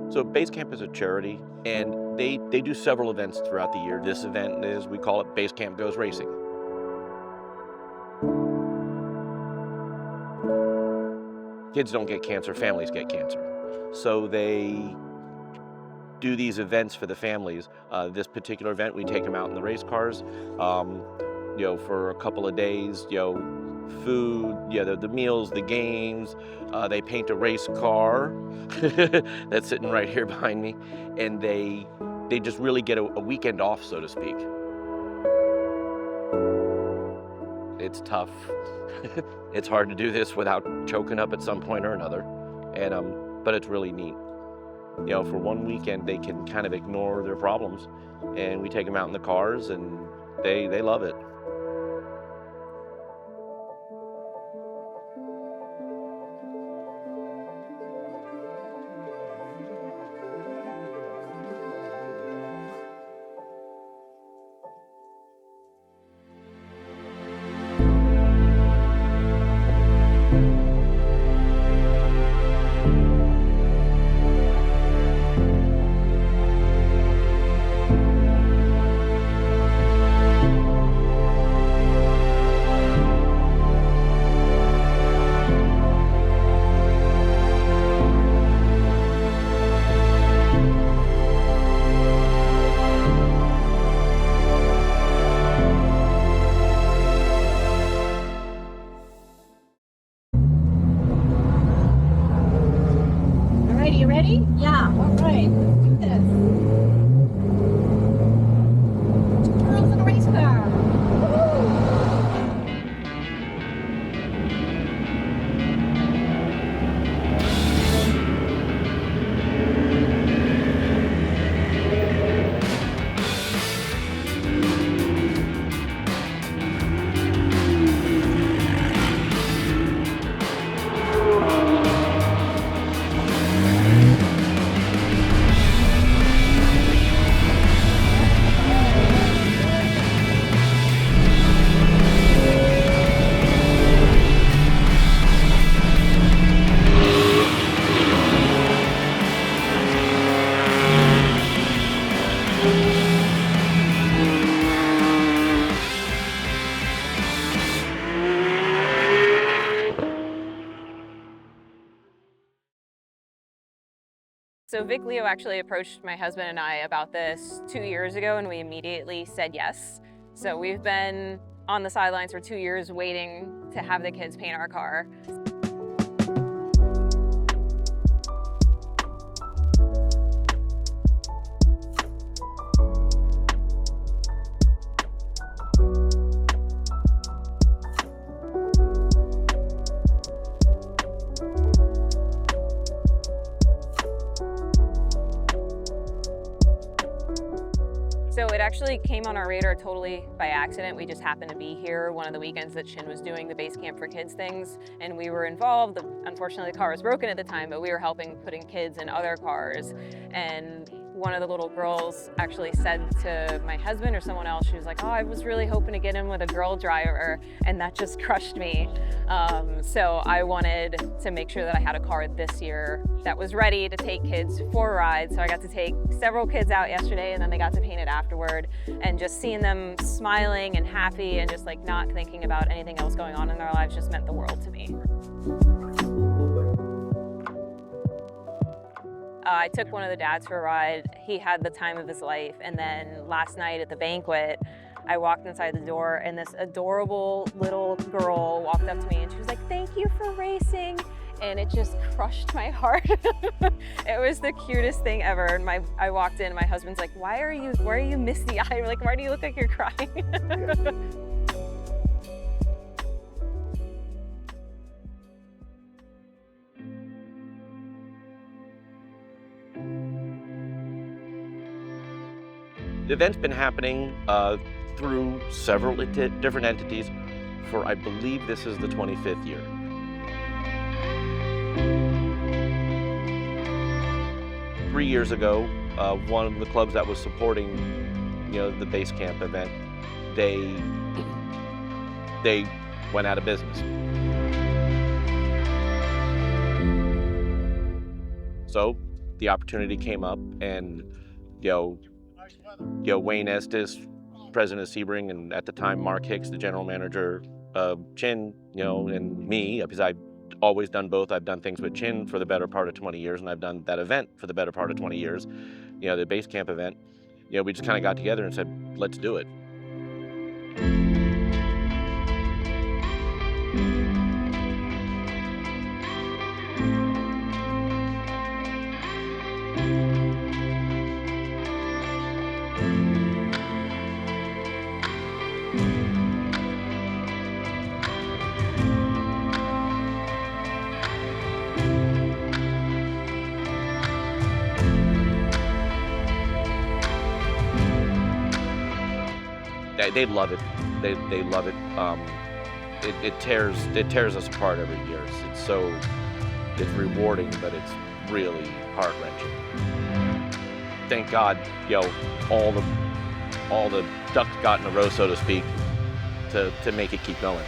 So Base Camp is a charity, and they do several events throughout the year. This event is, we call it Base Camp Goes Racing. Kids don't get cancer, families get cancer. So they do these events for the families. This particular event, we take them out in the race cars, for a couple of days, food, the meals, the games. They paint a race car that's sitting right here behind me, and they just really get a weekend off, so to speak. It's tough. It's hard to do this without choking up at some point or another, but it's really neat. For one weekend, they can kind of ignore their problems, and we take them out in the cars, and they love it. You ready? Yeah. All right. Let's do this. Girls in a race car. Woo! So Vic Leo actually approached my husband and I about this 2 years ago, and we immediately said yes. So we've been on the sidelines for 2 years waiting to have the kids paint our car. So it actually came on our radar totally by accident. We just happened to be here one of the weekends that Shin was doing the Base Camp for Kids things, and we were involved. Unfortunately, the car was broken at the time, but we were helping putting kids in other cars. And one of the little girls actually said to my husband or someone else, she was like, oh, I was really hoping to get in with a girl driver, and that just crushed me. So I wanted to make sure that I had a car this year that was ready to take kids for a ride. So I got to take several kids out yesterday, and then they got to paint it afterward. And just seeing them smiling and happy and just like not thinking about anything else going on in their lives just meant the world to me. I took one of the dads for a ride. He had the time of his life. And then last night at the banquet, I walked inside the door and this adorable little girl walked up to me and she was like, thank you for racing. And it just crushed my heart. It was the cutest thing ever. And I walked in, my husband's like, why are you misty-eyed? Like, why do you look like you're crying? The event's been happening through several different entities for, I believe this is the 25th year. Three years ago, one of the clubs that was supporting, the Base Camp event, they went out of business. So the opportunity came up, and Wayne Estes, president of Sebring, and at the time Mark Hicks, the general manager of Chin, and me, because I've always done both. I've done things with Chin for the better part of 20 years, and I've done that event for the better part of 20 years, the base camp event. We just kind of got together and said, let's do it. They love it. They love it. It tears us apart every year. It's rewarding, but it's really heart-wrenching. Thank God, all the ducks got in a row, so to speak, to make it keep going.